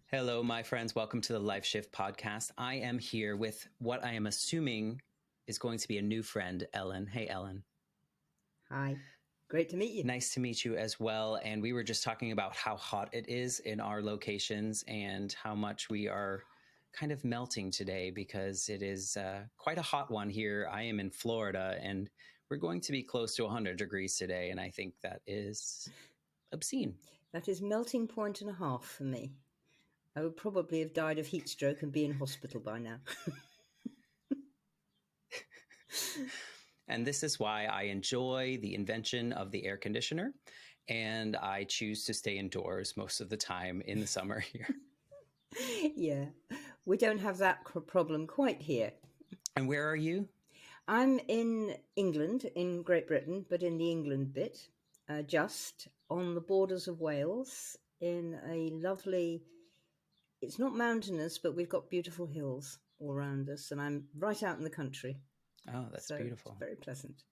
Hello, my friends. Welcome to the Life Shift podcast. I am here with what I am assuming is going to be a new friend, Ellen. Hey, Ellen. Hi. Great to meet you. Nice to meet you as well. And we were just talking about how hot it is in our locations and how much we are kind of melting today because it is quite a hot one here. I am in Florida and we're going to be close to 100 degrees today. And I think that is obscene. That is melting point and a half for me. I would probably have died of heat stroke and be in hospital by now. And this is why I enjoy the invention of the air conditioner, and I choose to stay indoors most of the time in the summer here. Yeah, we don't have that problem quite here. And where are you? I'm in England, in Great Britain, but in the England bit, just on the borders of Wales, in a lovely, it's not mountainous, but we've got beautiful hills all around us, and I'm right out in the country. Oh, that's beautiful. It's very pleasant.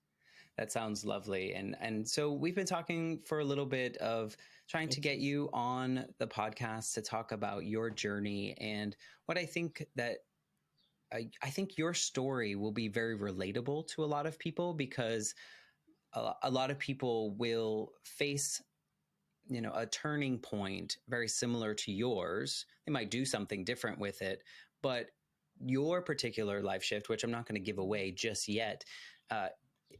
That sounds lovely. And so we've been talking for a little bit of trying to get you on the podcast to talk about your journey. And what I think that I think your story will be very relatable to a lot of people because a lot of people will face a turning point very similar to yours. They might do something different with it, but your particular life shift, which I'm not going to give away just yet,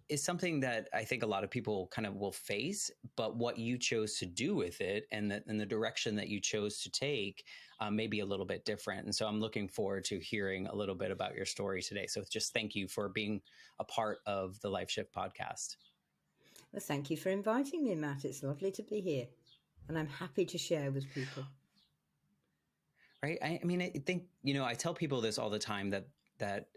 is something that I think a lot of people kind of will face, but what you chose to do with it and the direction that you chose to take may be a little bit different. And so I'm looking forward to hearing a little bit about your story today. So just thank you for being a part of the Life Shift podcast. Well, thank you for inviting me, Matt. It's lovely to be here, and I'm happy to share with people. Right. I mean, I think, I tell people this all the time that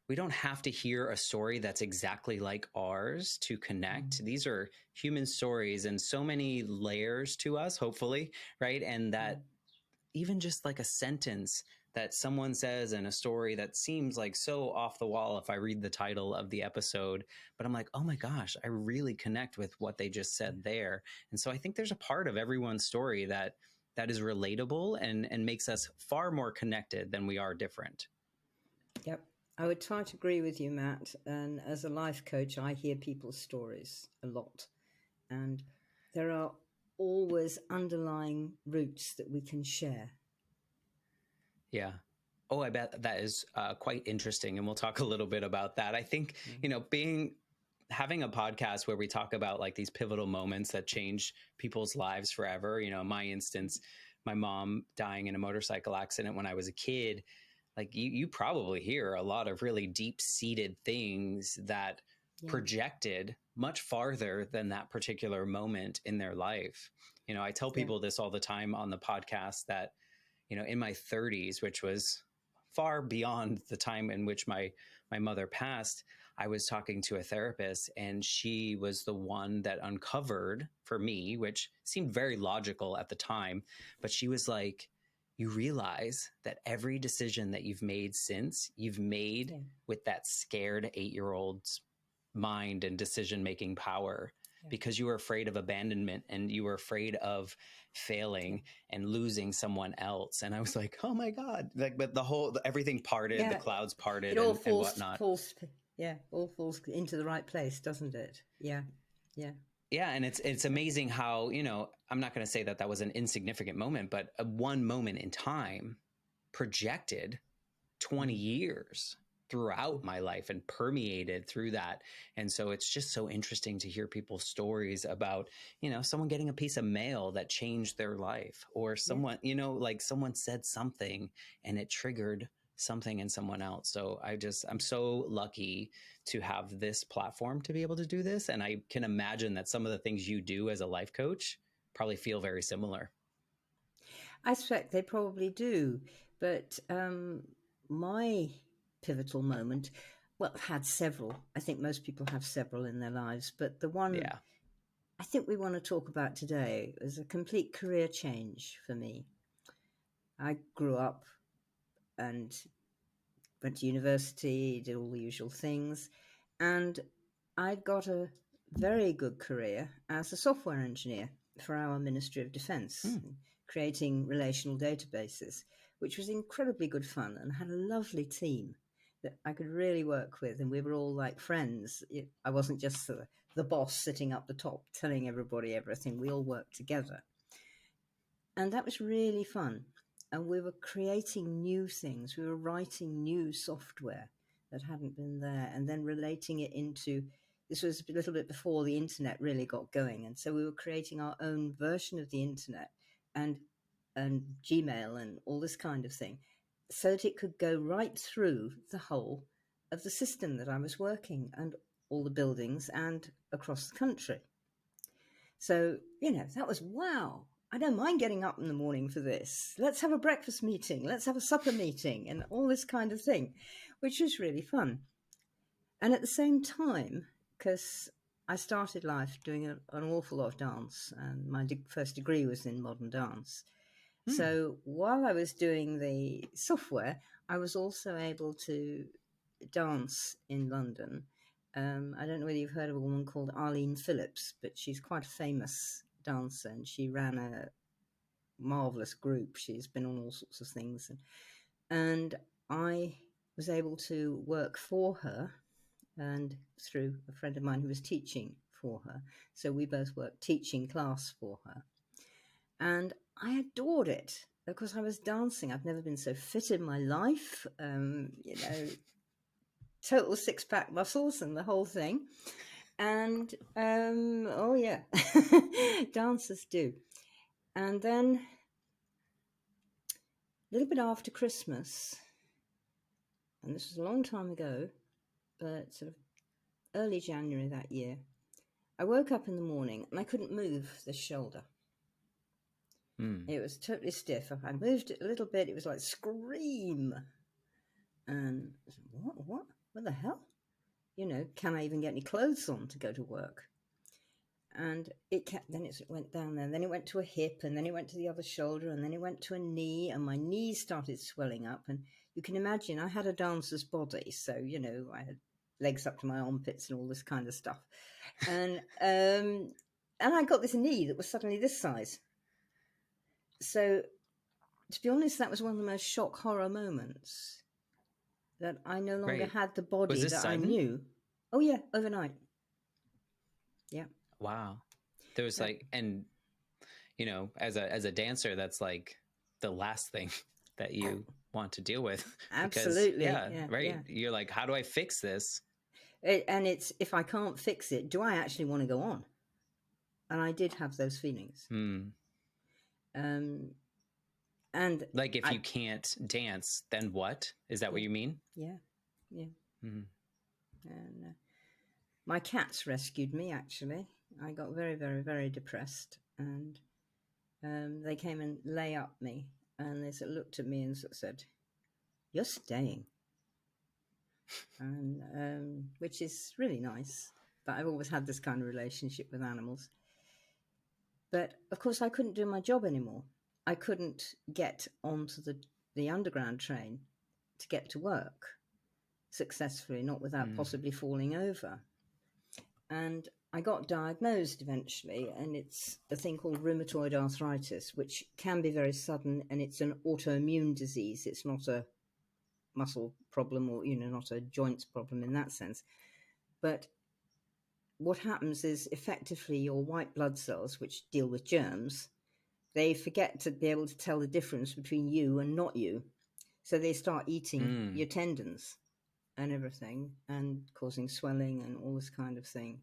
we don't have to hear a story that's exactly like ours to connect. Mm-hmm. These are human stories and so many layers to us, hopefully. Right. And that even just like a sentence that someone says in a story that seems like so off the wall if I read the title of the episode, but I'm like, oh my gosh, I really connect with what they just said there. And so I think there's a part of everyone's story that is relatable and makes us far more connected than we are different. Yep. I would try to agree with you, Matt. And as a life coach, I hear people's stories a lot. And there are always underlying roots that we can share. Yeah. Oh, I bet that is quite interesting. And we'll talk a little bit about that. I think, having a podcast where we talk about like these pivotal moments that change people's lives forever. In my instance, my mom dying in a motorcycle accident when I was a kid, like you probably hear a lot of really deep-seated things that projected much farther than that particular moment in their life. I tell people this all the time on the podcast that, in my 30s, which was far beyond the time in which my mother passed, I was talking to a therapist and she was the one that uncovered for me, which seemed very logical at the time, but she was like, you realize that every decision that you've made since you've made with that scared 8-year-old's mind and decision-making power because you were afraid of abandonment and you were afraid of failing and losing someone else. And I was like, oh my God, like, but everything parted, the clouds parted it all and whatnot. All falls into the right place, doesn't it? Yeah. And it's amazing how, I'm not going to say that was an insignificant moment, but one moment in time projected 20 years throughout my life and permeated through that. And so it's just so interesting to hear people's stories about, someone getting a piece of mail that changed their life, or someone, like someone said something and it triggered something in someone else. So I'm so lucky to have this platform to be able to do this. And I can imagine that some of the things you do as a life coach probably feel very similar. I suspect they probably do. But my pivotal moment, I've had several. I think most people have several in their lives. But the one I think we want to talk about today was a complete career change for me. I grew up and went to university, did all the usual things. And I got a very good career as a software engineer for our Ministry of Defence. creating relational databases, which was incredibly good fun, and had a lovely team that I could really work with, and we were all like friends. I wasn't just the boss sitting up the top telling everybody everything. We all worked together, and that was really fun. And we were creating new things. We were writing new software that hadn't been there, and then relating it into, this was a little bit before the internet really got going, and so we were creating our own version of the internet and Gmail and all this kind of thing, so that it could go right through the whole of the system that I was working, and all the buildings and across the country. So, that was wow. I don't mind getting up in the morning for this. Let's have a breakfast meeting. Let's have a supper meeting, and all this kind of thing, which was really fun. And at the same time, because I started life doing an awful lot of dance, and my first degree was in modern dance. So while I was doing the software, I was also able to dance in London. I don't know whether you've heard of a woman called Arlene Phillips, but she's quite a famous dancer, and she ran a marvelous group. She's been on all sorts of things. And I was able to work for her, and through a friend of mine who was teaching for her. So we both worked teaching class for her. And I adored it because I was dancing. I've never been so fit in my life, total six-pack muscles and the whole thing. And, oh yeah, dancers do. And then a little bit after Christmas, and this was a long time ago, but sort of early January that year, I woke up in the morning and I couldn't move this shoulder. It was totally stiff. I moved it a little bit. It was like scream. And I said, what the hell? Can I even get any clothes on to go to work? And then it went down there. And then it went to a hip, and then it went to the other shoulder, and then it went to a knee, and my knee started swelling up. And you can imagine I had a dancer's body. So, I had legs up to my armpits and all this kind of stuff. And I got this knee that was suddenly this size. So, to be honest, that was one of the most shock horror moments, that I no longer had the body that sudden? I knew. Oh yeah, overnight. Yeah. Wow. There was and as a dancer, that's like the last thing that you want to deal with. Absolutely. Because, right. Yeah. You're like, how do I fix this? And it's, if I can't fix it, do I actually want to go on? And I did have those feelings. And like, if you can't dance, then what? Is that what you mean? Yeah. Yeah. And my cats rescued me, actually. I got very, very, very depressed, and they came and lay up me, and they sort of looked at me and sort of said, "You're staying," and which is really nice. But I've always had this kind of relationship with animals. But of course, I couldn't do my job anymore. I couldn't get onto the underground train to get to work successfully, not without possibly falling over. And I got diagnosed eventually, and it's a thing called rheumatoid arthritis, which can be very sudden, and it's an autoimmune disease. It's not a muscle problem, or not a joints problem in that sense. But what happens is, effectively, your white blood cells, which deal with germs, they forget to be able to tell the difference between you and not you. So they start eating your tendons and everything, and causing swelling and all this kind of thing.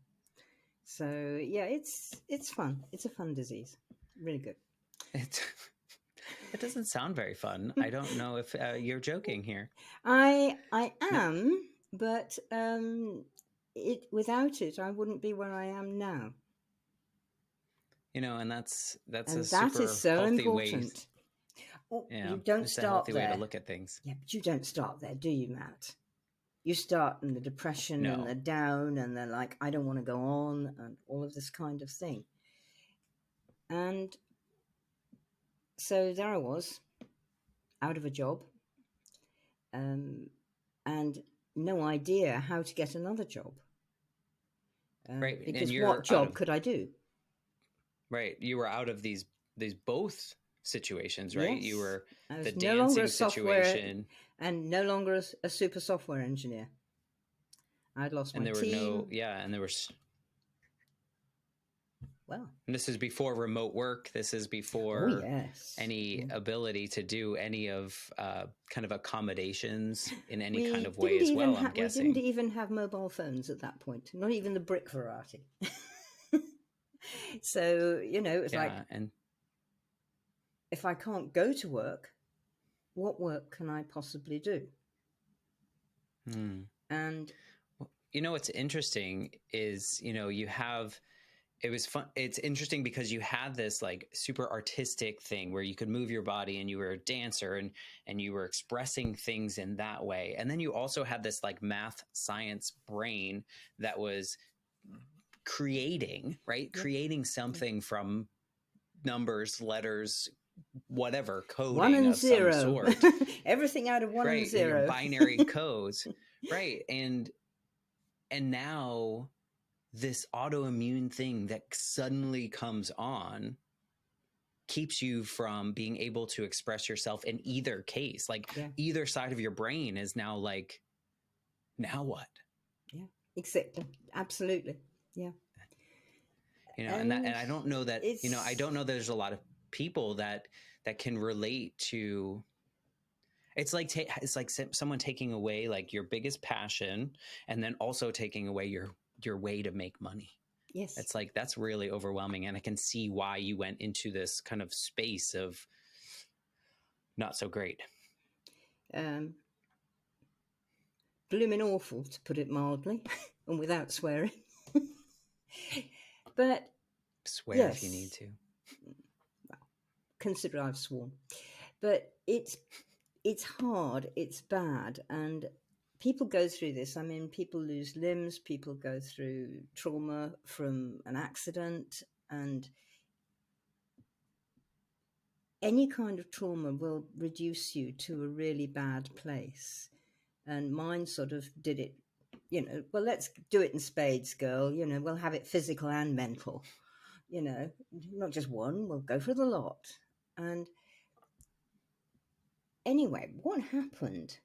So yeah, it's fun. It's a fun disease. Really good. It doesn't sound very fun. I don't know if you're joking here. I am, but without it, I wouldn't be where I am now. And that's and a that super is so healthy important. Way. Yeah, you don't it's start a healthy there. way to look at things. Yeah, but you don't start there, do you, Matt? You start in the depression and the down, and they're like, I don't want to go on, and all of this kind of thing. And so there I was, out of a job, and no idea how to get another job. Because what job could I do? Right. You were out of these both situations, right? Yes. You were I the was no longer a dancing software situation, and no longer a super software engineer. I'd lost and my there were no, team. and there was. Well, And this is before remote work. This is oh before yes, any ability to do any of kind of accommodations in any kind we of way didn't as even well, I'm we didn't guessing. even have mobile phones at that point, not even the brick variety. So it's like, Yeah. And if I can't go to work, what work can I possibly do? And what's interesting is, you have, it was fun. It's interesting because you had this like super artistic thing where you could move your body and you were a dancer and you were expressing things in that way. And then you also had this like math science brain that was creating, right? yeah, Creating something from numbers, letters, whatever, one coding and of some zero, sort, everything out of one and right? Your zero. binary codes, right? And now this autoimmune thing that suddenly comes on keeps you from being able to express yourself in either case. Like Yeah, either side of your brain is now like, now what? yeah, exactly, absolutely, yeah. And And I don't know that, I it's don't know that there's a lot of people that can relate to. It's like someone taking away like your biggest passion and then also taking away your way to make money. yes. It's like, that's really overwhelming. And I can see why you went into this kind of space of not so great. Blooming awful, to put it mildly, and without swearing. But Swear yes, if you need to. well, consider I've sworn. But it's hard, it's bad, and people go through this. I mean, people lose limbs, people go through trauma from an accident, and any kind of trauma will reduce you to a really bad place. And mine sort of did it, well, let's do it in spades, girl. We'll have it physical and mental, not just one, we'll go for the lot. And anyway, what happened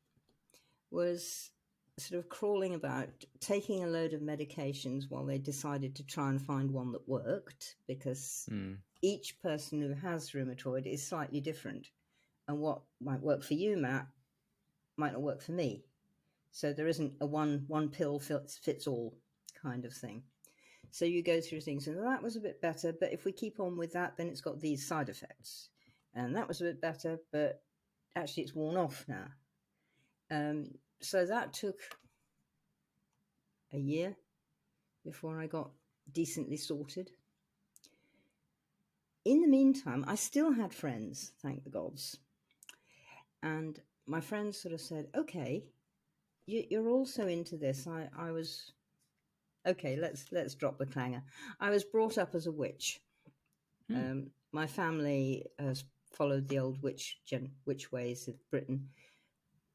was sort of crawling about, taking a load of medications while they decided to try and find one that worked, because each person who has rheumatoid is slightly different. And what might work for you, Matt, might not work for me. So there isn't a one pill fits all kind of thing. So you go through things, and that was a bit better, but if we keep on with that, then it's got these side effects. And that was a bit better, but actually it's worn off now. So that took a year before I got decently sorted. In the meantime, I still had friends, thank the gods. And my friends sort of said, okay, you're also into this. I was, okay, let's drop the clanger. I was brought up as a witch. My family has followed the old witch ways of Britain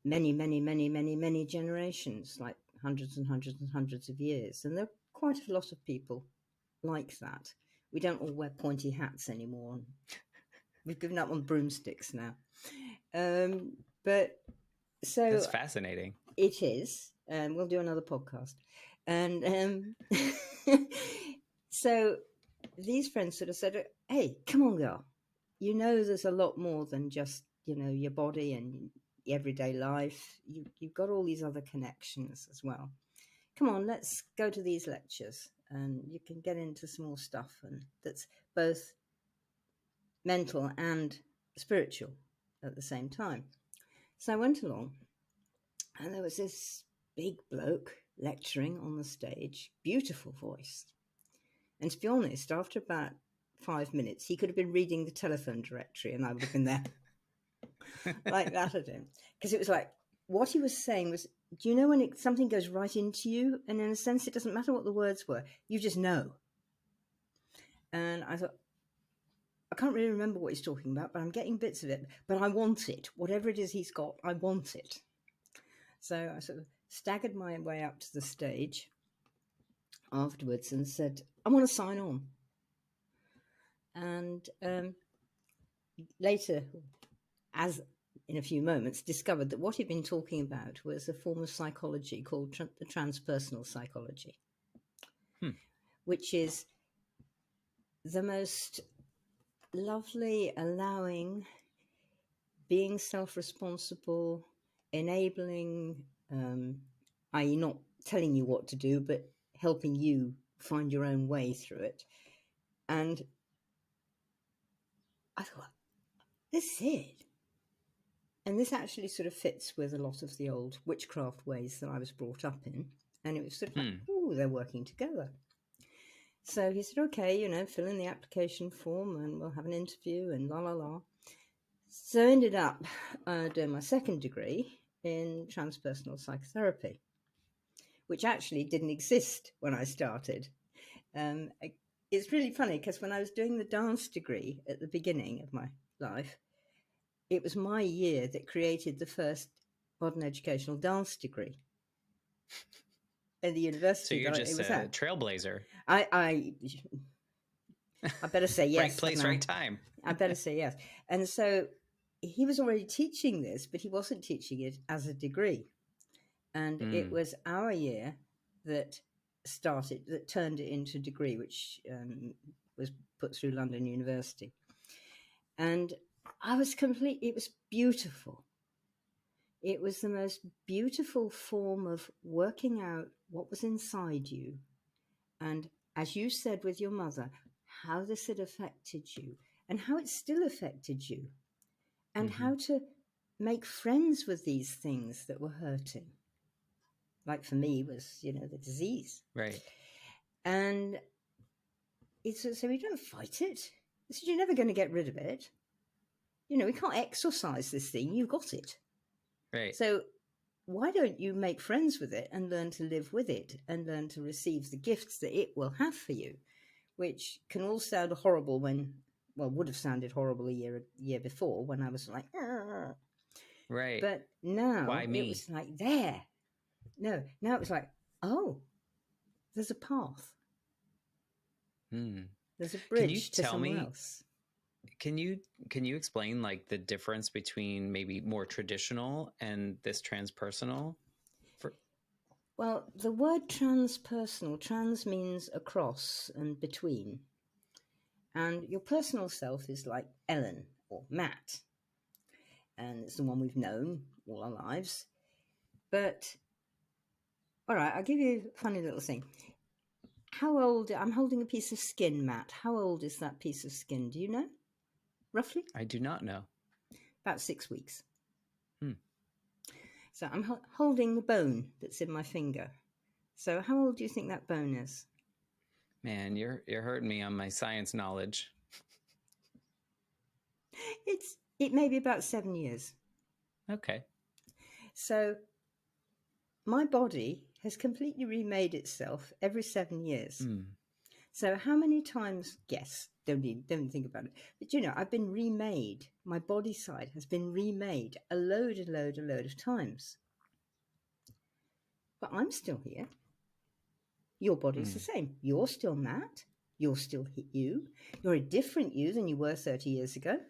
many, many, many, many, many generations, like hundreds and hundreds and hundreds of years. And there are quite a lot of people like that. We don't all wear pointy hats anymore. We've given up on broomsticks now. But so That's fascinating. it is. We'll do another podcast. And so these friends sort of said, hey, come on, girl. There's a lot more than just, your body and everyday life. You've got all these other connections as well. Come on, let's go to these lectures and you can get into some more stuff, and that's both mental and spiritual at the same time. So I went along, and there was this big bloke lecturing on the stage, beautiful voice. And to be honest, after about 5 minutes, he could have been reading the telephone directory and I would have been there like that at him. Because it was like, what he was saying was, do you know when something goes right into you? And in a sense, it doesn't matter what the words were. You just know. And I thought, I can't really remember what he's talking about, but I'm getting bits of it. But I want it. Whatever it is he's got, I want it. So I sort of staggered my way up to the stage afterwards and said, I want to sign on. And later, as in a few moments, discovered that what he'd been talking about was a form of psychology called the transpersonal psychology, which is the most lovely, allowing, being self-responsible, enabling, i.e. not telling you what to do, but helping you find your own way through it. And I thought, this is it. And this actually sort of fits with a lot of the old witchcraft ways that I was brought up in. And it was sort of like, oh, they're working together. So he said, okay, fill in the application form and we'll have an interview and la, la, la. So I ended up doing my second degree in transpersonal psychotherapy, which actually didn't exist when I started. It's really funny because when I was doing the dance degree at the beginning of my life, it was my year that created the first modern educational dance degree at the university. So you're just a trailblazer. I better say yes. Right place, right time. I better say yes. And so he was already teaching this, but he wasn't teaching it as a degree. And it was our year that turned it into a degree, which was put through London University. And it was beautiful. It was the most beautiful form of working out what was inside you. And as you said with your mother, how this had affected you and how it still affected you and how to make friends with these things that were hurting. Like for me was, the disease. Right. And so we don't fight it. He said, you're never going to get rid of it. We can't exorcise this thing. You've got it. Right. So why don't you make friends with it and learn to live with it and learn to receive the gifts that it will have for you, which can all sound horrible would have sounded horrible a year before when I was like, argh. Right. But now Why me? It was like there. No, now it was like, oh, there's a path. There's a bridge to somewhere else. Can you explain like the difference between maybe more traditional and this transpersonal? Well, the word transpersonal, trans means across and between. And your personal self is like Ellen or Matt. And it's the one we've known all our lives. But, all right, I'll give you a funny little thing. I'm holding a piece of skin, Matt. How old is that piece of skin? Do you know? Roughly? I do not know. About 6 weeks. So I'm holding the bone that's in my finger. So how old do you think that bone is? Man, you're hurting me on my science knowledge. It may be about 7 years. Okay. So my body has completely remade itself every 7 years. So how many times? Guess. Don't think about it. But I've been remade. My body side has been remade a load of times. But I'm still here. Your body's the same. You're still Matt. You're still you. You're a different you than you were 30 years ago.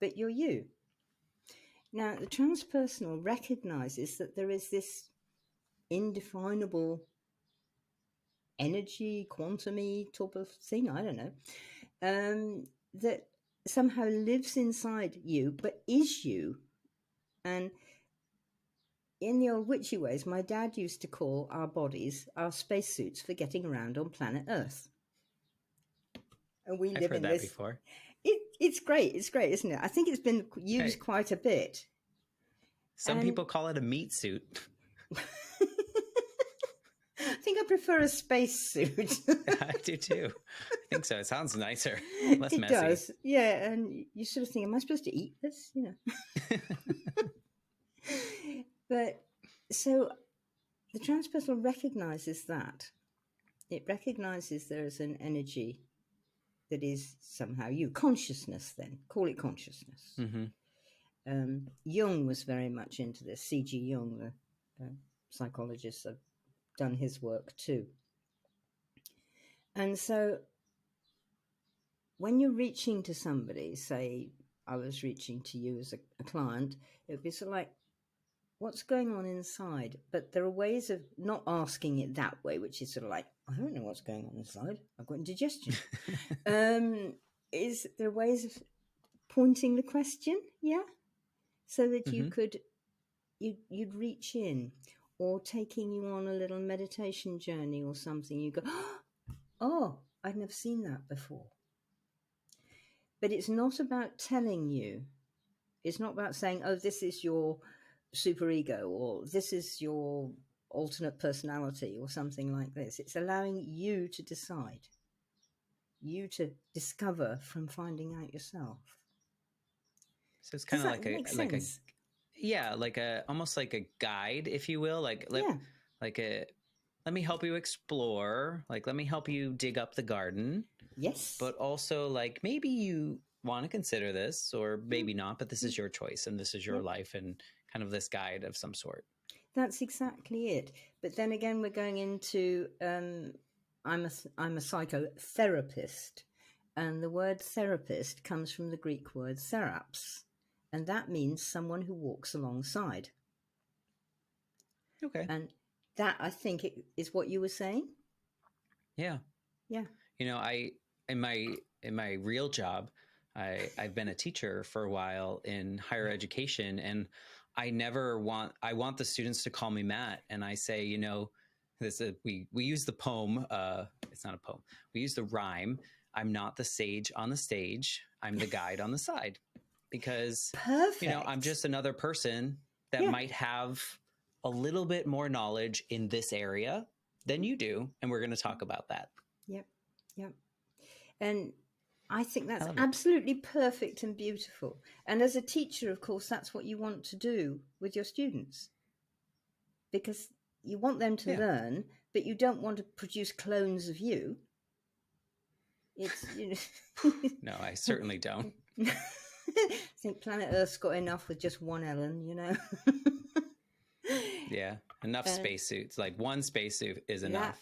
But you're you. Now, the transpersonal recognizes that there is this indefinable energy, quantum-y type of thing, I don't know, that somehow lives inside you, but is you. And in the old witchy ways, my dad used to call our bodies our spacesuits for getting around on planet Earth. And we live in this. I've heard that before. It's great. It's great, isn't it? I think it's been used quite a bit. Some people call it a meat suit. I think I prefer a spacesuit. I do too. I think so. It sounds nicer, less messy. It does, yeah. And you sort of think, am I supposed to eat this? But so the transpersonal recognizes that. It recognizes there is an energy that is somehow you. Consciousness, then. Call it consciousness. Jung was very much into this. C.G. Jung, the psychologist, have done his work too. And so when you're reaching to somebody, say I was reaching to you as a client, it would be sort of like, what's going on inside? But there are ways of not asking it that way, which is sort of like, I don't know what's going on inside. I've got indigestion. Is there ways of pointing the question? Yeah. So that you could, you'd reach in, or taking you on a little meditation journey or something. You go, oh, I'd never seen that before. But it's not about telling you. It's not about saying, oh, this is your superego, or this is your alternate personality, or something like this. It's allowing you to decide, you to discover from finding out yourself. So it's kind of like sense? almost like a guide, if you will, let me help you explore, let me help you dig up the garden. Yes. But also, maybe you want to consider this, or maybe not, but this is your choice and this is your life, and kind of this guide of some sort. That's exactly it. But then again, we're going into, I'm a psychotherapist, and the word therapist comes from the Greek word theraps, and that means someone who walks alongside. Okay. And that, I think, is what you were saying. Yeah. Yeah. In my real job, I've been a teacher for a while in higher education, and I want the students to call me Matt, and I say, we use the poem. It's not a poem. We use the rhyme. I'm not the sage on the stage. I'm the guide on the side, because Perfect. I'm just another person that might have a little bit more knowledge in this area than you do, and we're going to talk about that. Yep. And I think that's absolutely perfect and beautiful. And as a teacher, of course, that's what you want to do with your students, because you want them to learn, but you don't want to produce clones of you. It's, No, I certainly don't. I think planet Earth's got enough with just one Ellen, Yeah, enough spacesuits. One spacesuit is enough.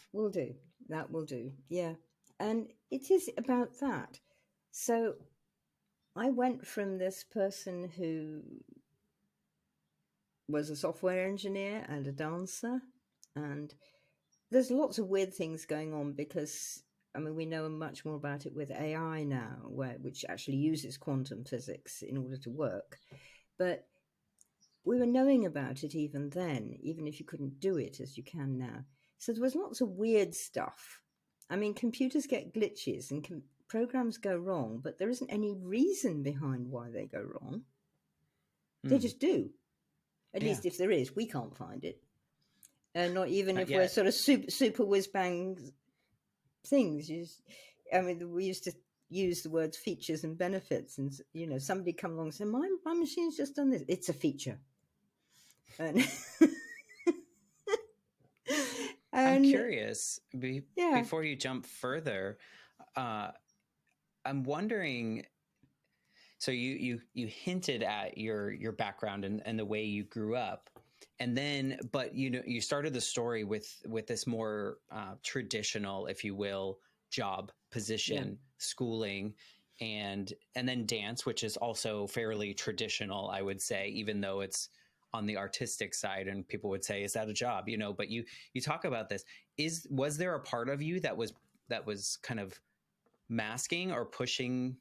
That will do. Yeah. And it is about that. So I went from this person who was a software engineer and a dancer, and there's lots of weird things going on, because we know much more about it with AI now, which actually uses quantum physics in order to work. But we were knowing about it even then, even if you couldn't do it as you can now. So there was lots of weird stuff. Computers get glitches and programs go wrong, but there isn't any reason behind why they go wrong. They just do. At least if there is, we can't find it. Not even if we're sort of super whiz bang things. We used to use the words features and benefits, and somebody come along and say, my machine's just done this. It's a feature. And I'm curious, before you jump further, I'm wondering, so you hinted at your background and the way you grew up, and then, but you started the story with this more traditional, if you will, job position, schooling, and then dance, which is also fairly traditional, I would say, even though it's on the artistic side, and people would say, is that a job? But you talk about this. Was there a part of you that was kind of masking or pushing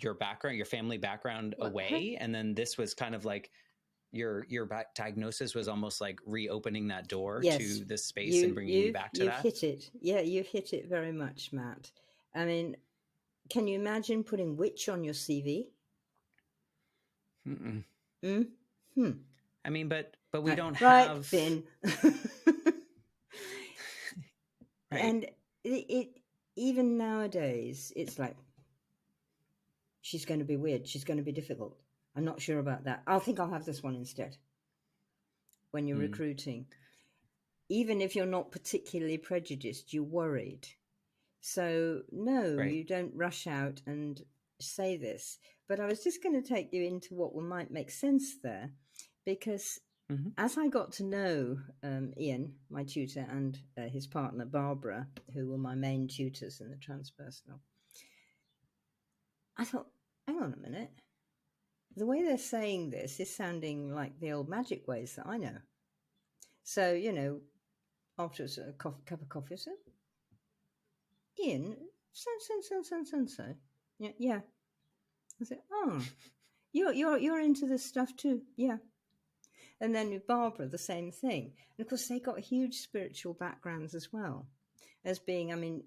your background, your family background away, and then this was kind of like your diagnosis was almost like reopening that door to this space and bringing you back to that? You've hit it. Yeah, you've hit it very much, Matt. Can you imagine putting witch on your CV? Mm-mm. Mm-hmm. But we don't right, have Finn. Right. And it even nowadays, it's like, she's going to be weird. She's going to be difficult. I'm not sure about that. I think I'll have this one instead. When you're recruiting, even if you're not particularly prejudiced, you're worried. So no, you don't rush out and say this. But I was just going to take you into what might make sense there, because as I got to know Ian, my tutor, and his partner Barbara, who were my main tutors in the Transpersonal, thought, hang on a minute. The way they're saying this is sounding like the old magic ways that I know. So, you know, after a cup of coffee, I said, Ian, so. Yeah, yeah. I said, oh, you're into this stuff too. Yeah. And then with Barbara, the same thing. And of course, they got huge spiritual backgrounds as well. As being, I mean,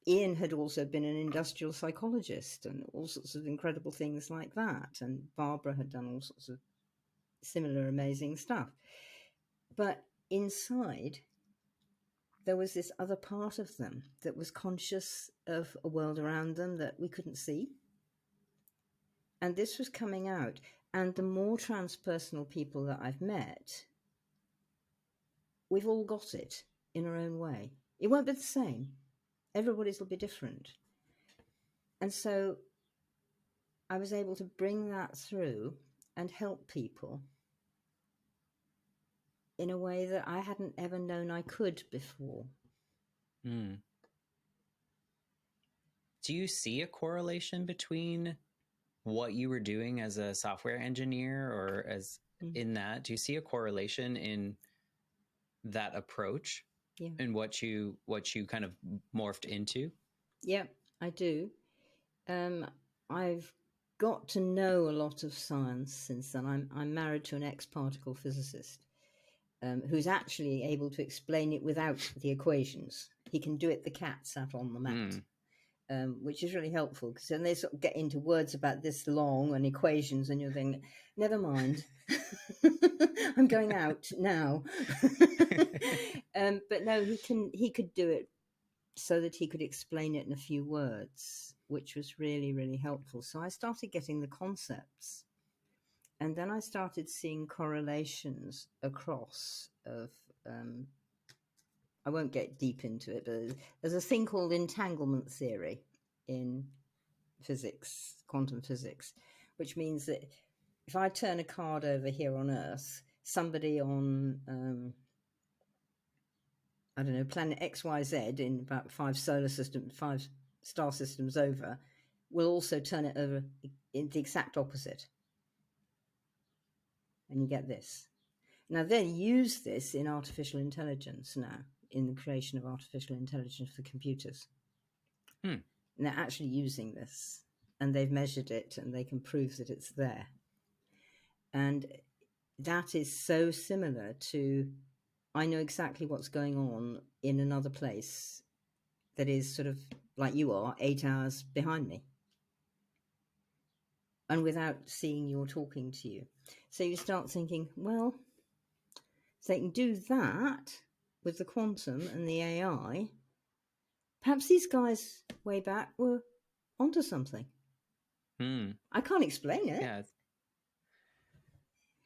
Ian had also been an industrial psychologist and all sorts of incredible things like that. And Barbara had done all sorts of similar amazing stuff. But inside, there was this other part of them that was conscious of a world around them that we couldn't see. And this was coming out. And the more transpersonal people that I've met, we've all got it in our own way. It won't be the same. Everybody's will be different. And so I was able to bring that through and help people in a way that I hadn't ever known I could before. Mm. Do you see a correlation between what you were doing as a software engineer or as in that? Do you see a correlation in that approach? Yeah. And what you kind of morphed into? Yeah, I do. I've got to know a lot of science since then. I'm married to an ex-particle physicist who's actually able to explain it without the equations. He can do it. The cat sat on the mat, which is really helpful because then they sort of get into words about this long and equations, and you're thinking, never mind. I'm going out now. But no, he could do it so that he could explain it in a few words, which was really, really helpful. So I started getting the concepts, and then I started seeing correlations across of, I won't get deep into it, but there's a thing called entanglement theory in physics, quantum physics, which means that if I turn a card over here on Earth, somebody on, I don't know, planet XYZ in about 5 star systems over, will also turn it over in the exact opposite. And you get this. Now, they use this in artificial intelligence now, in the creation of artificial intelligence for computers. And they're actually using this, and they've measured it, and they can prove that it's there. And that is so similar to, I know exactly what's going on in another place that is sort of like you are 8 hours behind me, and without seeing you or talking to you. So you start thinking, well, if they can do that with the quantum and the AI, perhaps these guys way back were onto something. I can't explain it.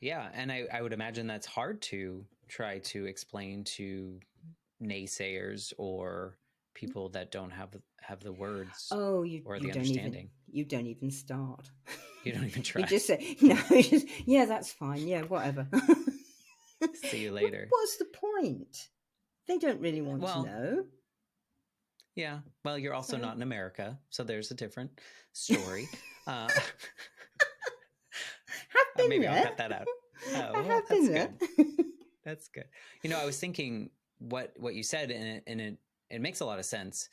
Yeah, and I would imagine that's hard to try to explain to naysayers or people that don't have the words or the understanding. You don't even start. You don't even try. You just say, no, yeah, that's fine. Yeah, whatever. See you later. What's the point? They don't really want to know. Yeah. Well, you're also not in America, so there's a different story. Maybe I'll cut that out. That's good. That's good. You know, I was thinking what you said, and it makes a lot of sense.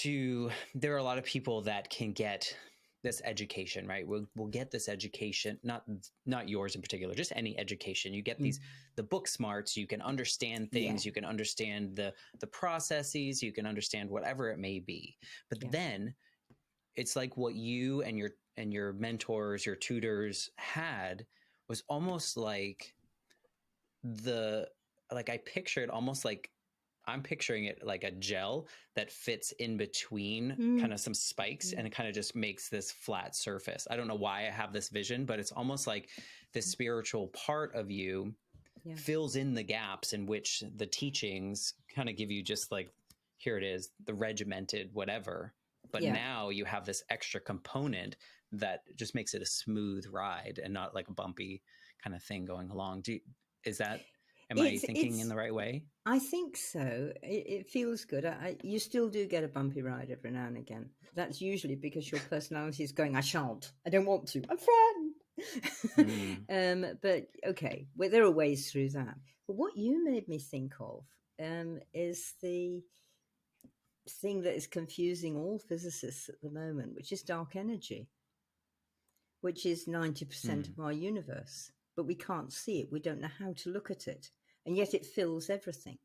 There are a lot of people that can get this education, right? We'll get this education, not yours in particular, just any education. You get the book smarts, you can understand things, you can understand the processes, you can understand whatever it may be. But then it's like what you and your mentors, your tutors had was almost like I pictured almost like, I'm picturing it like a gel that fits in between kind of some spikes and it kind of just makes this flat surface. I don't know why I have this vision, but it's almost like this spiritual part of you fills in the gaps in which the teachings kind of give you just like, here it is, the regimented whatever. But now you have this extra component that just makes it a smooth ride and not like a bumpy kind of thing going along. Is that Am I thinking in the right way? I think so. It feels good. You still do get a bumpy ride every now and again. That's usually because your personality is going, I shan't. I don't want to. I'm frightened. But okay, well, there are ways through that. But what you made me think of is the thing that is confusing all physicists at the moment, which is dark energy, which is 90% of our universe. But we can't see it. We don't know how to look at it. And yet it fills everything.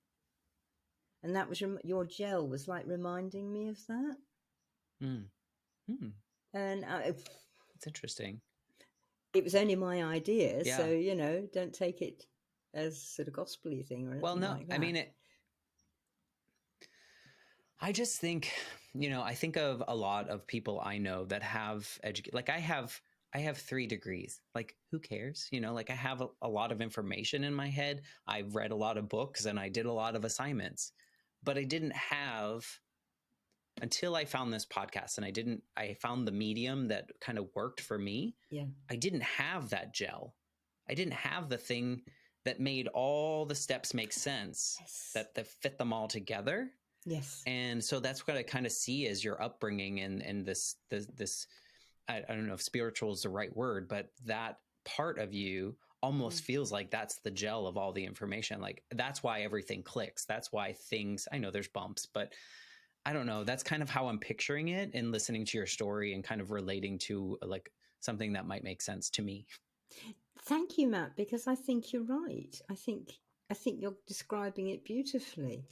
And that was your gel was like reminding me of that. And it's interesting. It was only my idea, so don't take it as sort of gospel-y thing or anything like that. I mean, I just think, I think of a lot of people I know that have like I have 3 degrees. Like, who cares? Like I have a lot of information in my head. I've read a lot of books and I did a lot of assignments, but I didn't have, until I found this podcast and I found the medium that kind of worked for me. Yeah. I didn't have that gel. I didn't have the thing that made all the steps make sense, that fit them all together. Yes. And so that's what I kind of see as your upbringing and this, I don't know if spiritual is the right word, but that part of you almost feels like that's the gel of all the information. Like that's why everything clicks. That's why things, I know there's bumps, but I don't know. That's kind of how I'm picturing it and listening to your story and kind of relating to like something that might make sense to me. Thank you, Matt, because I think you're right. I think you're describing it beautifully.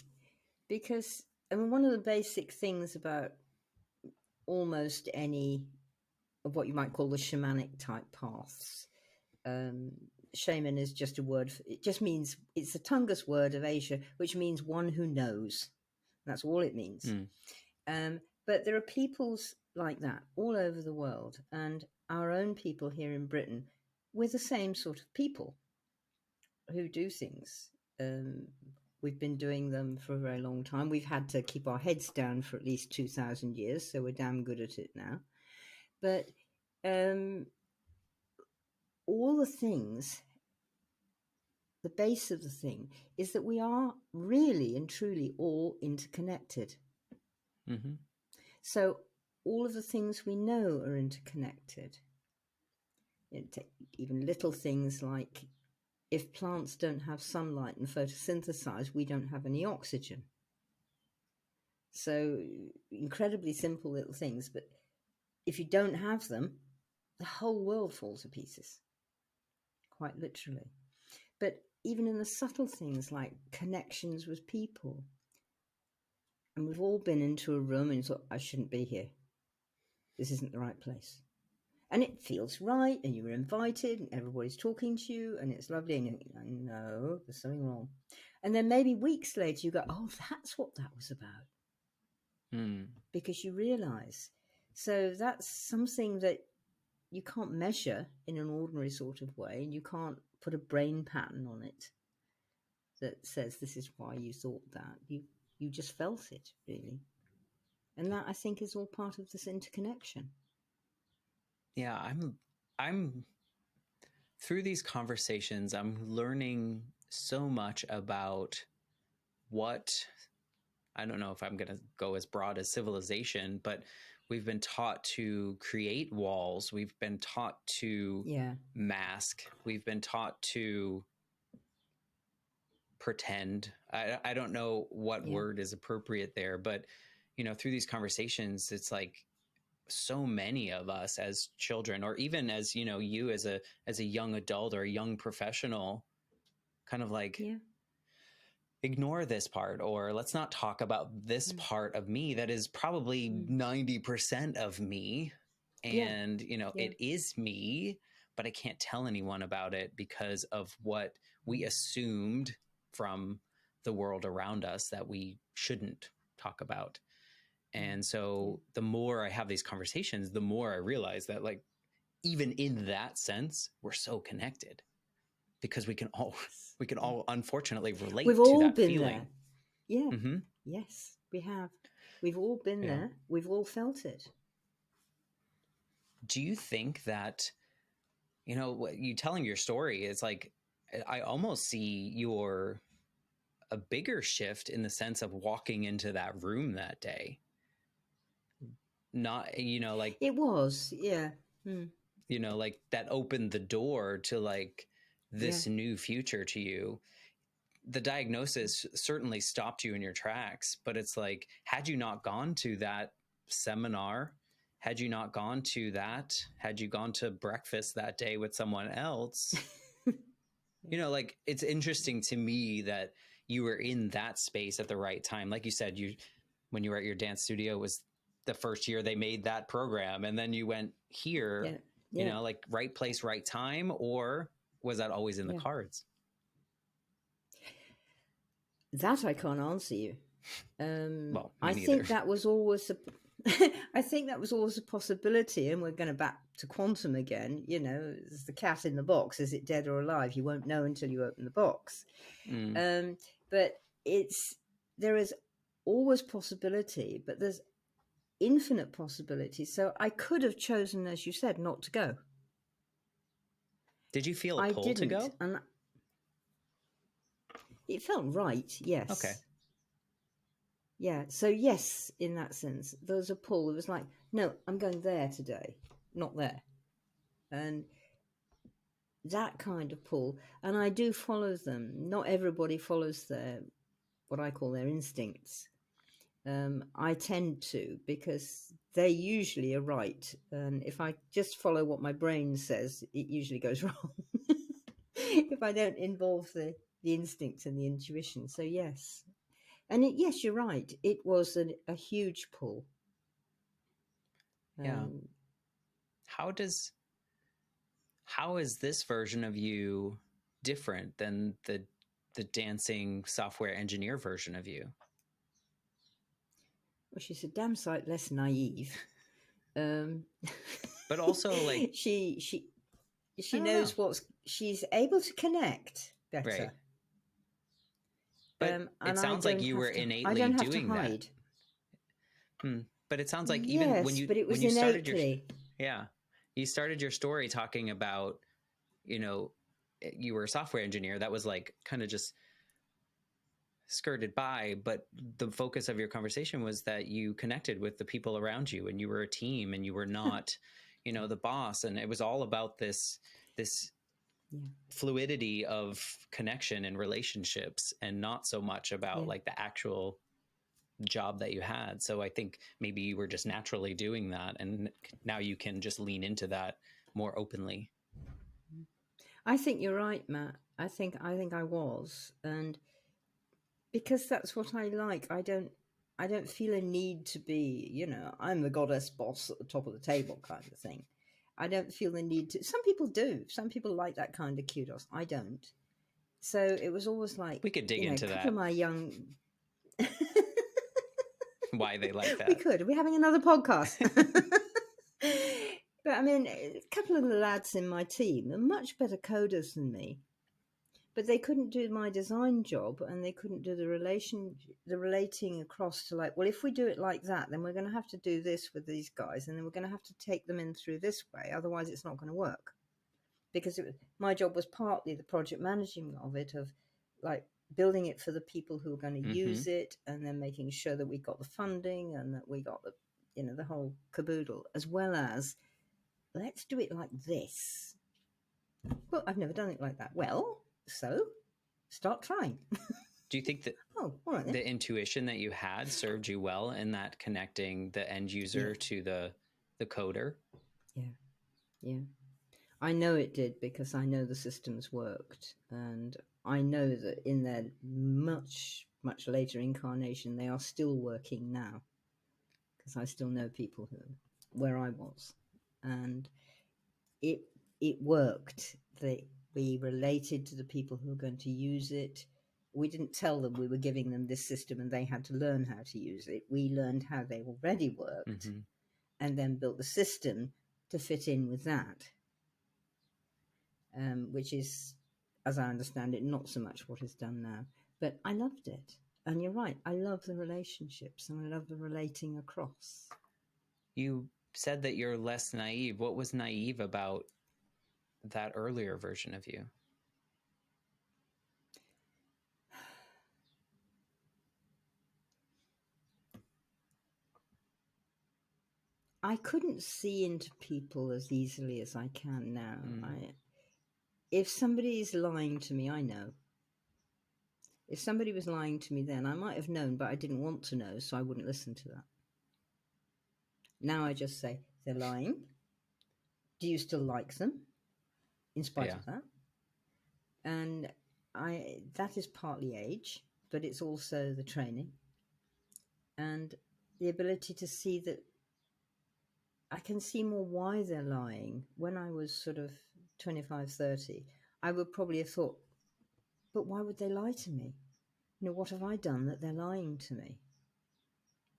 Because I mean, one of the basic things about almost any of what you might call the shamanic type paths, shaman is just a word. It just means, it's a Tungus word of Asia, which means one who knows. That's all it means. But there are peoples like that all over the world, and our own people here in Britain, we're the same sort of people who do things. We've been doing them for a very long time. We've had to keep our heads down for at least 2,000 years, so we're damn good at it now. But all the things, the base of the thing is that we are really and truly all interconnected. So all of the things we know are interconnected. Even little things like, if plants don't have sunlight and photosynthesize, we don't have any oxygen. So incredibly simple little things, but if you don't have them, the whole world falls to pieces, quite literally. But even in the subtle things like connections with people, and we've all been into a room and thought, I shouldn't be here. This isn't the right place. And it feels right, and you were invited, and everybody's talking to you, and it's lovely, and you think, no, there's something wrong. And then maybe weeks later you go, oh, that's what that was about. Because you realise. So that's something that you can't measure in an ordinary sort of way, and you can't put a brain pattern on it that says this is why you thought that. You just felt it, really. And that, I think, is all part of this interconnection. Yeah, I'm through these conversations, I'm learning so much about what, I don't know if I'm going to go as broad as civilization, but we've been taught to create walls. We've been taught to mask. We've been taught to pretend. I don't know what word is appropriate there, but through these conversations, it's like so many of us as children, or even as you as a young adult or a young professional, kind of like ignore this part, or let's not talk about this part of me that is probably 90% of me, and it is me, but I can't tell anyone about it because of what we assumed from the world around us that we shouldn't talk about. And so the more I have these conversations, the more I realize that, like, even in that sense, we're so connected, because we can all unfortunately relate to that feeling. There. Yeah. Yes, we have. We've all been there. We've all felt it. Do you think that, you telling your story is like, I almost see a bigger shift in the sense of walking into that room that day. Not, like it was, yeah. Like that opened the door to like this Yeah. new future to you. The diagnosis certainly stopped you in your tracks, but it's like, had you not gone to that seminar, had you not gone to that, had you gone to breakfast that day with someone else, like it's interesting to me that you were in that space at the right time. Like you said, when you were at your dance studio, was the first year they made that program, and then you went here, like right place, right time, or was that always in the cards? That I can't answer you. Well, I think that was always I think that was always a possibility, and we're going back to quantum again. It's the cat in the box. Is it dead or alive? You won't know until you open the box. But there is always possibility, but there's infinite possibility. So I could have chosen, as you said, not to go. Did you feel a pull to go? And it felt right, yes. Okay. Yeah, so yes, in that sense, there was a pull. It was like, no, I'm going there today, not there. And that kind of pull. And I do follow them. Not everybody follows what I call their instincts. I tend to, because they usually are right. And if I just follow what my brain says, it usually goes wrong. If I don't involve the instinct and the intuition. So yes. And yes, you're right. It was a huge pull. Yeah. How is this version of you different than the dancing software engineer version of you? Well, she's a damn sight less naive. But also, like, she knows she's able to connect better. Right. But it sounds like you were innately doing that. But it sounds like even when you started you started your story talking about, you were a software engineer. That was like kind of just skirted by, but the focus of your conversation was that you connected with the people around you, and you were a team, and you were not, the boss. And it was all about this fluidity of connection and relationships, and not so much about like the actual job that you had. So I think maybe you were just naturally doing that, and now you can just lean into that more openly. I think you're right, Matt. I think I was, and because that's what I like. I don't feel a need to be, I'm the goddess boss at the top of the table kind of thing. I don't feel the need to. Some people do. Some people like that kind of kudos. I don't. So it was always like, we could dig into a couple that. Of my young why they like that. We could. We're having another podcast. But I mean, a couple of the lads in my team are much better coders than me, but they couldn't do my design job, and they couldn't do the relating across to like, well, if we do it like that, then we're going to have to do this with these guys, and then we're going to have to take them in through this way. Otherwise, it's not going to work. Because my job was partly the project managing of it, of like building it for the people who are going to use it, and then making sure that we got the funding and that we got the, the whole caboodle, as well as let's do it like this. Well, I've never done it like that. Well, so start trying. Do you think that all right, the intuition that you had served you well in that connecting the end user to the coder? Yeah. I know it did, because I know the systems worked, and I know that in their much, much later incarnation, they are still working now, because I still know people where I was, and it worked. We related to the people who were going to use it. We didn't tell them we were giving them this system and they had to learn how to use it. We learned how they already worked, and then built the system to fit in with that. Which is, as I understand it, not so much what is done now. But I loved it. And you're right, I love the relationships, and I love the relating across. You said that you're less naive. What was naive about that earlier version of you? I couldn't see into people as easily as I can now. If somebody is lying to me, I know. If somebody was lying to me then, I might have known, but I didn't want to know, so I wouldn't listen to that. Now I just say, they're lying. Do you still like them in spite of that? And that is partly age, but it's also the training and the ability to see that I can see more why they're lying. When I was sort of 25, 30, I would probably have thought, but why would they lie to me? You know, what have I done that they're lying to me?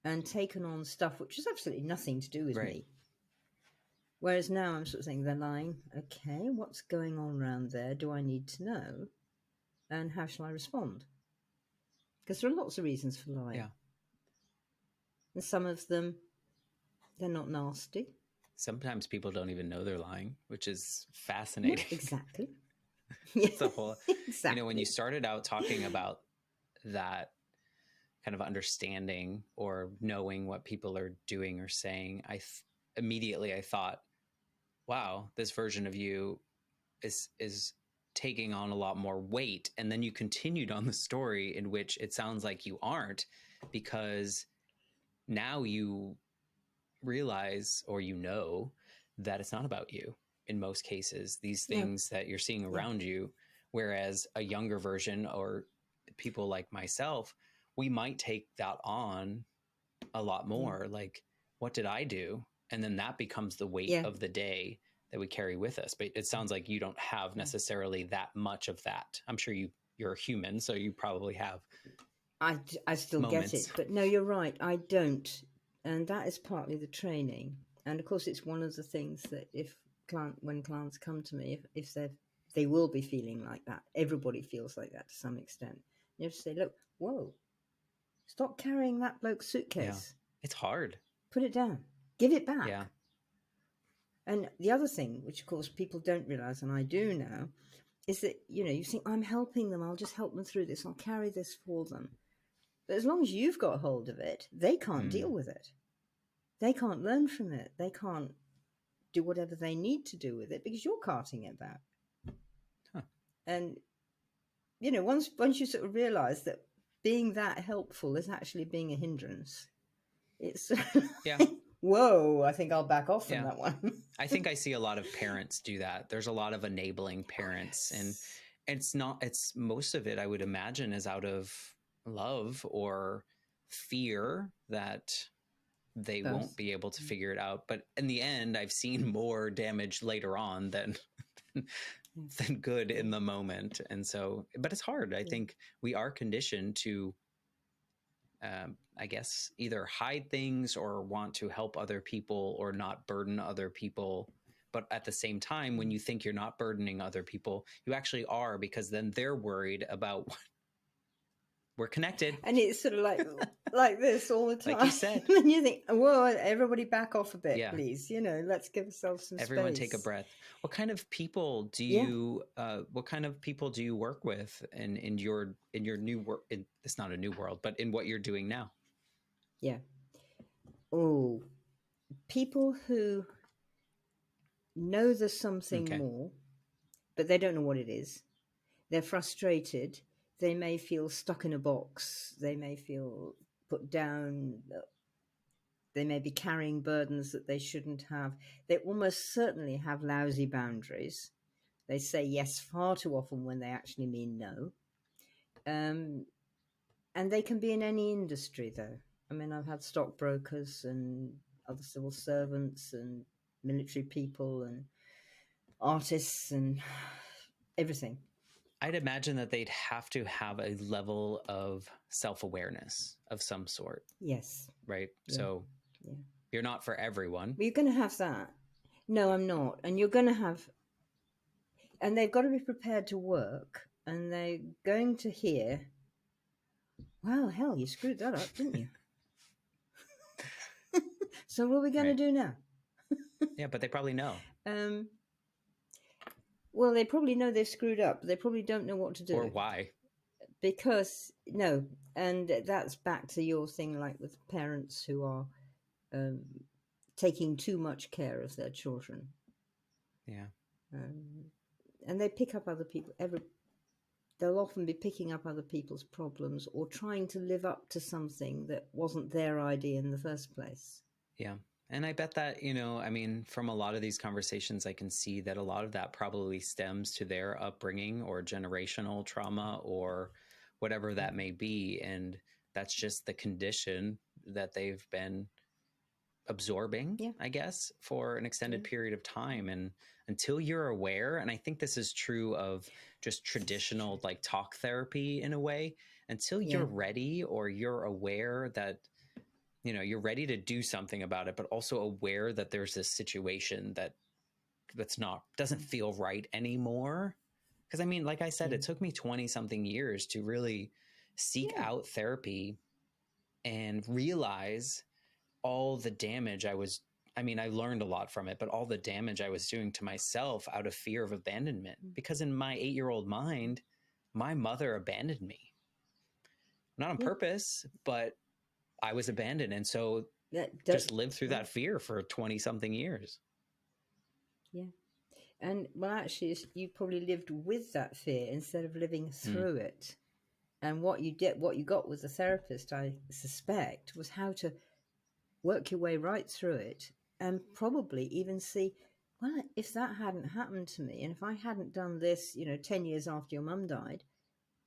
And taken on stuff which has absolutely nothing to do with me. Whereas now I'm sort of saying, they're lying. Okay, what's going on around there? Do I need to know? And how shall I respond? Because there are lots of reasons for lying. Yeah. And some of them, they're not nasty. Sometimes people don't even know they're lying, which is fascinating. No, exactly. It's a whole, exactly. You know, when you started out talking about that kind of understanding or knowing what people are doing or saying, immediately I thought, wow, this version of you is taking on a lot more weight. And then you continued on the story in which it sounds like you aren't, because now you realize, or you know, that it's not about you in most cases, these things that you're seeing around you. Whereas a younger version, or people like myself, we might take that on a lot more. Like, what did I do? And then that becomes the weight of the day that we carry with us. But it sounds like you don't have necessarily that much of that. I'm sure you're a human, so you probably have. I still moments. Get it, but no, you're right. I don't, and that is partly the training. And of course, it's one of the things that when clients come to me, if they will be feeling like that. Everybody feels like that to some extent. You have to say, look, whoa, stop carrying that bloke's suitcase. It's hard. Put it down. Give it back. Yeah. And the other thing, which of course people don't realize, and I do now, is that, you know, you think, I'm helping them, I'll just help them through this, I'll carry this for them. But as long as you've got hold of it, they can't deal with it. They can't learn from it. They can't do whatever they need to do with it because you're carting it back. And, you know, once you sort of realize that being that helpful is actually being a hindrance, it's whoa, I think I'll back off from that one. I think I see a lot of parents do that. There's a lot of enabling parents, and it's most of it, I would imagine, is out of love or fear that they won't be able to figure it out. But in the end, I've seen more damage later on than good in the moment. And so, but it's hard. I think we are conditioned to, I guess, either hide things or want to help other people or not burden other people. But at the same time, when you think you're not burdening other people, you actually are, because then they're worried about what we're connected. And it's sort of like this all the time. Like you said. And you think, whoa, everybody back off a bit, please. You know, let's give ourselves some Everyone space. take a breath. What kind of people do you what kind of people do you work with in your new work? It's not a new world, but in what you're doing now? Yeah. Oh, people who know there's something more, but they don't know what it is. They're frustrated. They may feel stuck in a box. They may feel put down. They may be carrying burdens that they shouldn't have. They almost certainly have lousy boundaries. They say yes far too often when they actually mean no. And they can be in any industry, though. I mean, I've had stockbrokers and other civil servants and military people and artists and everything. I'd imagine that they'd have to have a level of self-awareness of some sort. Yes. Right? Yeah. So you're not for everyone. But you're going to have that. No, I'm not. And you're going to have... And they've got to be prepared to work. And they're going to hear, well, hell, you screwed that up, didn't you? So what are we going to do now? Yeah, but they probably know. Well, they probably know they've screwed up. They probably don't know what to do. Or why. Because, no, and that's back to your thing, like with parents who are taking too much care of their children. Yeah. And they pick up other people. They'll often be picking up other people's problems or trying to live up to something that wasn't their idea in the first place. Yeah. And I bet that, you know, I mean, from a lot of these conversations, I can see that a lot of that probably stems to their upbringing or generational trauma or whatever that may be. And that's just the condition that they've been absorbing, I guess, for an extended period of time. And until you're aware, and I think this is true of just traditional like talk therapy in a way, until you're ready or you're aware that, you know, you're ready to do something about it, but also aware that there's this situation doesn't feel right anymore. Because I mean, like I said, it took me 20 something years to really seek out therapy and realize all the damage I learned a lot from it, but all the damage I was doing to myself out of fear of abandonment. Because in my 8-year-old mind, my mother abandoned me. Not on purpose, but I was abandoned. And so just lived through that fear for 20 something years. Yeah. And well, actually, you probably lived with that fear instead of living through it. And what you got with the therapist, I suspect, was how to work your way right through it and probably even see, well, if that hadn't happened to me and if I hadn't done this, 10 years after your mum died,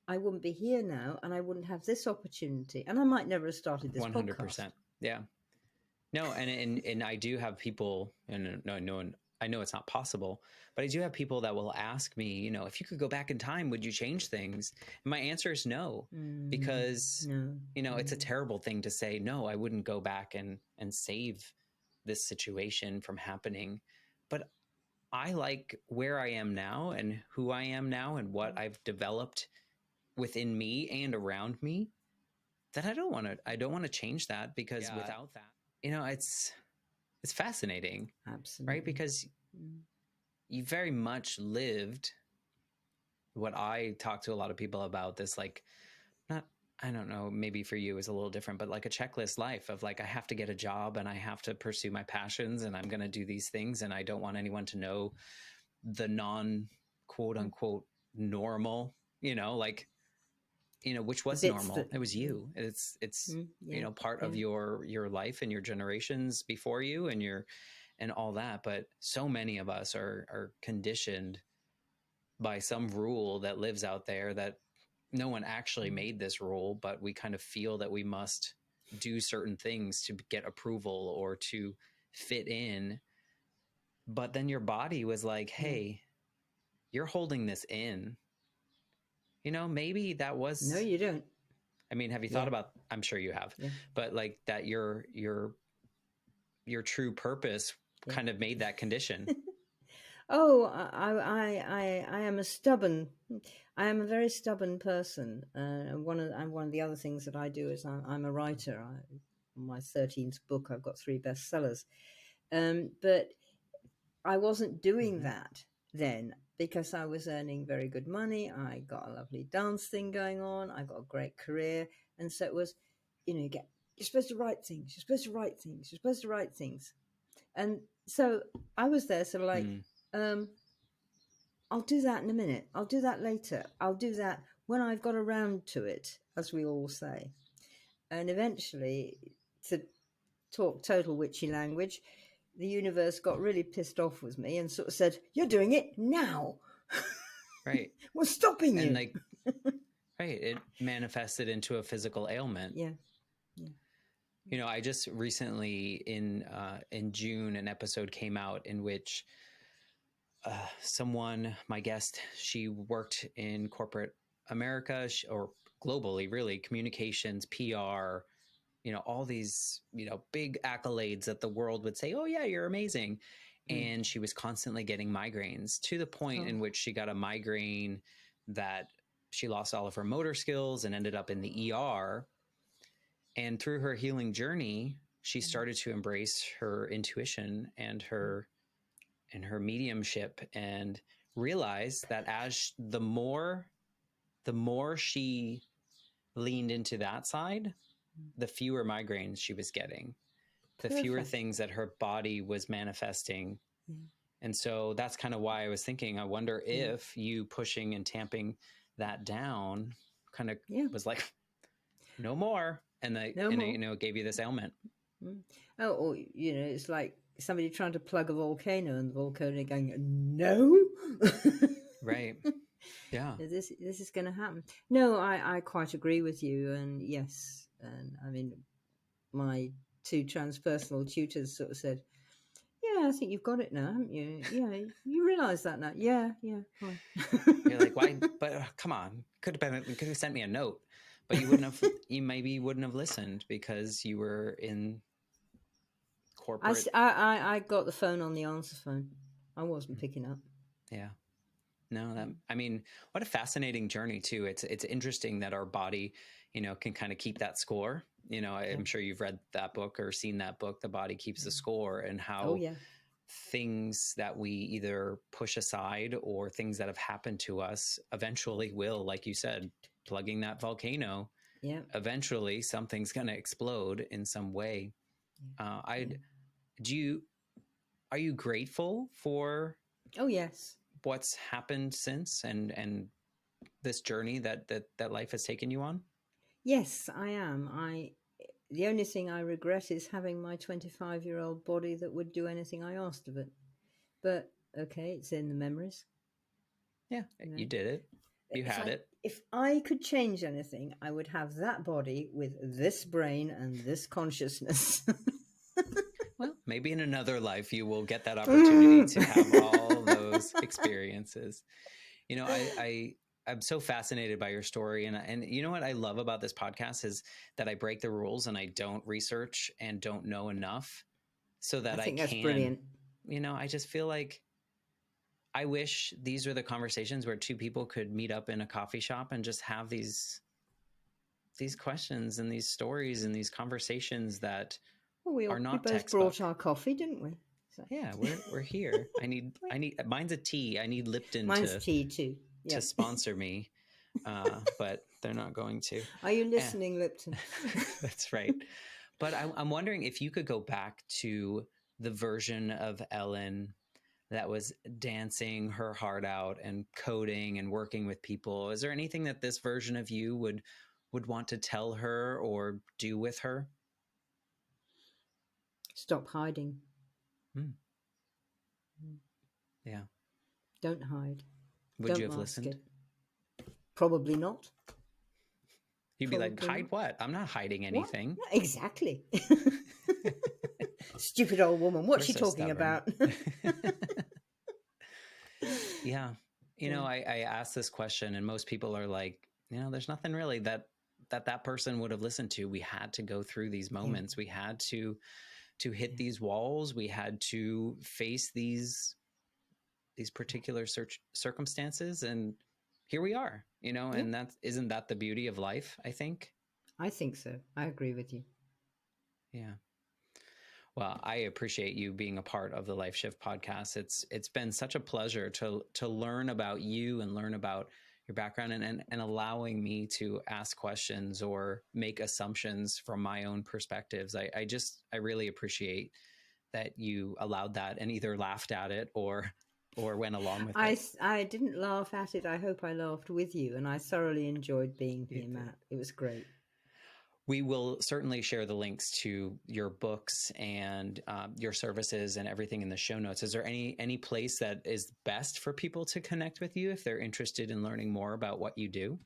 I wouldn't be here now and I wouldn't have this opportunity and I might never have started this 100%. Podcast. Yeah. No, and I do have people, and I know it's not possible, but I do have people that will ask me, you know, if you could go back in time, would you change things? And my answer is no, because, you know, it's a terrible thing to say, no, I wouldn't go back and save this situation from happening. But I like where I am now and who I am now and what I've developed within me and around me, that I don't want to change that, because without that, you know, it's fascinating. Absolutely. Right? Because you very much lived what I talk to a lot of people about, this, like, not, I don't know, maybe for you is a little different, but like a checklist life of like, I have to get a job and I have to pursue my passions and I'm going to do these things. And I don't want anyone to know the non quote unquote normal, you know, like, you know, which was normal. It was you. It's you know, part of your life and your generations before you and all that. But so many of us are conditioned by some rule that lives out there that no one actually made this rule, but we kind of feel that we must do certain things to get approval or to fit in. But then your body was like, hey, you're holding this in. You know, maybe that was... No, you don't. I mean, have you thought about, I'm sure you have, but like that your true purpose kind of made that condition. Oh, I am I am a very stubborn person. One of the other things that I do is I'm a writer. On my 13th book, I've got 3 bestsellers. But I wasn't doing that then because I was earning very good money. I got a lovely dance thing going on. I got a great career. And so it was, you know, you're supposed to write things. You're supposed to write things. You're supposed to write things. And so I was there sort of like, I'll do that in a minute. I'll do that later. I'll do that when I've got around to it, as we all say. And eventually, to talk total witchy language, the universe got really pissed off with me and sort of said, "You're doing it now." Right. What's stopping you? And like, right. It manifested into a physical ailment. Yeah. You know, I just recently in June, an episode came out in which someone, my guest, she worked in corporate America or globally, really, communications, PR, you know, all these, you know, big accolades that the world would say, oh yeah, you're amazing. And she was constantly getting migraines to the point in which she got a migraine that she lost all of her motor skills and ended up in the ER. And through her healing journey, she started to embrace her intuition and her mediumship, and realized that as the more she leaned into that side, the fewer migraines she was getting. the fewer Perfect. things that her body was manifesting. Yeah. And so that's kind of why I was thinking, I wonder Yeah. if you pushing and tamping that down kind of Yeah. was like, no more. And No more. it gave you this ailment. Mm. Oh, or it's like somebody trying to plug a volcano and the volcano going, no. Right. Yeah. This is going to happen. No, I quite agree with you, and yes, and I mean, my two transpersonal tutors sort of said, "Yeah, I think you've got it now, haven't you? Yeah, you realise that now. Yeah, fine." You're like, why? But come on, could have sent me a note, but you maybe wouldn't have listened because you were in corporate. I got the phone on the answer phone. I wasn't picking up. Yeah. No, I mean, what a fascinating journey too. It's interesting that our body, can kind of keep that score. I'm sure you've read that book or seen that book, The Body Keeps the Score, and Oh how yeah. things that we either push aside or things that have happened to us eventually will, like you said, plugging that volcano. Yeah. Eventually something's going to explode in some way. Are you grateful for Oh yes. what's happened since and this journey that life has taken you on? Yes, I am. The only thing I regret is having my 25-year-old body that would do anything I asked of it. But okay, it's in the memories. Yeah, you did it. You had it. If I could change anything, I would have that body with this brain and this consciousness. Well, maybe in another life you will get that opportunity to have all those experiences. I'm so fascinated by your story, and you know what I love about this podcast is that I break the rules and I don't research and don't know enough so that I I think that's can. brilliant. I just feel like I wish these were the conversations where two people could meet up in a coffee shop and just have these questions and these stories and these conversations that Well, are we not both brought textbook. our coffee, didn't we? So. Yeah, we're here. I need mine's a tea. I need Lipton Mine's tea too. to Yep. sponsor me, but they're not going to. Are you listening, Lipton? That's right. But I'm wondering if you could go back to the version of Ellen that was dancing her heart out and coding and working with people. Is there anything that this version of you would want to tell her or do with her? Stop hiding. Hmm. Yeah. Don't hide. Would you Don't have mask listened? it. Probably not. You'd be like, hide not. what? I'm not hiding anything. What? Exactly. Stupid old woman. What's she so talking stubborn. about? Yeah. I asked this question and most people are like, there's nothing really that person would have listened to. We had to go through these moments. Yeah. We had to hit these walls. We had to face these particular circumstances. And here we are, and isn't that the beauty of life, I think? I think so. I agree with you. Yeah. Well, I appreciate you being a part of the Life Shift podcast. It's been such a pleasure to learn about you and learn about your background and allowing me to ask questions or make assumptions from my own perspectives. I really appreciate that you allowed that and either laughed at it or went along with it. I didn't laugh at it. I hope I laughed with you, and I thoroughly enjoyed being here, Matt. It was great. We will certainly share the links to your books and your services and everything in the show notes. Is there any place that is best for people to connect with you if they're interested in learning more about what you do?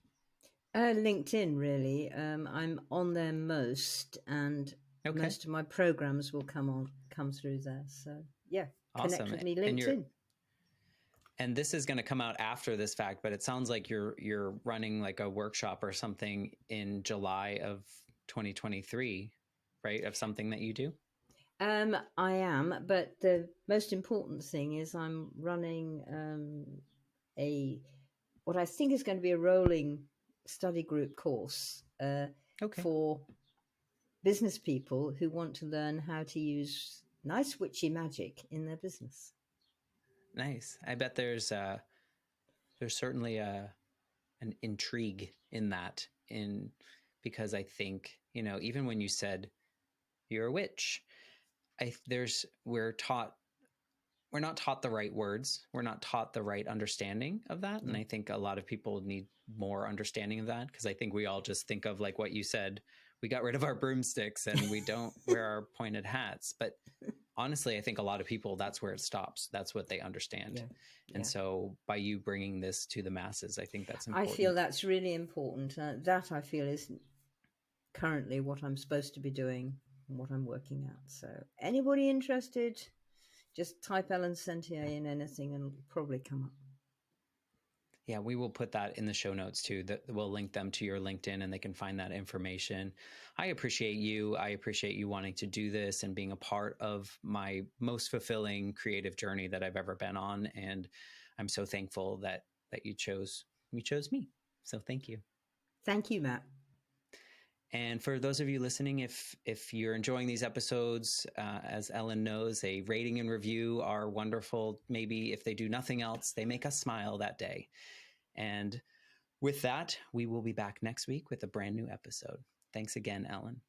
LinkedIn, really. I'm on there most, and most of my programs will come through there. So yeah, awesome. Connect with me, LinkedIn. And this is going to come out after this fact, but it sounds like you're running like a workshop or something in July of 2023, right? Of something that you do? I am, but the most important thing is I'm running what I think is going to be a rolling study group course for business people who want to learn how to use nice witchy magic in their business. Nice. I bet there's certainly an intrigue in that, because I think, even when you said you're a witch, we're not taught the right words. We're not taught the right understanding of that. And I think a lot of people need more understanding of that, because I think we all just think of, like what you said, we got rid of our broomsticks and we don't wear our pointed hats. But honestly, I think a lot of people, that's where it stops. That's what they understand. Yeah. And so by you bringing this to the masses, I think that's important. I feel that's really important. That I feel is currently what I'm supposed to be doing and what I'm working at. So anybody interested, just type Elen Sentier in anything and it'll probably come up. Yeah, we will put that in the show notes too. That we'll link them to your LinkedIn and they can find that information. I appreciate you. I appreciate you wanting to do this and being a part of my most fulfilling creative journey that I've ever been on. And I'm so thankful that you chose me. So thank you. Thank you, Matt. And for those of you listening, if you're enjoying these episodes, as Ellen knows, a rating and review are wonderful. Maybe if they do nothing else, they make us smile that day. And with that, we will be back next week with a brand new episode. Thanks again, Ellen.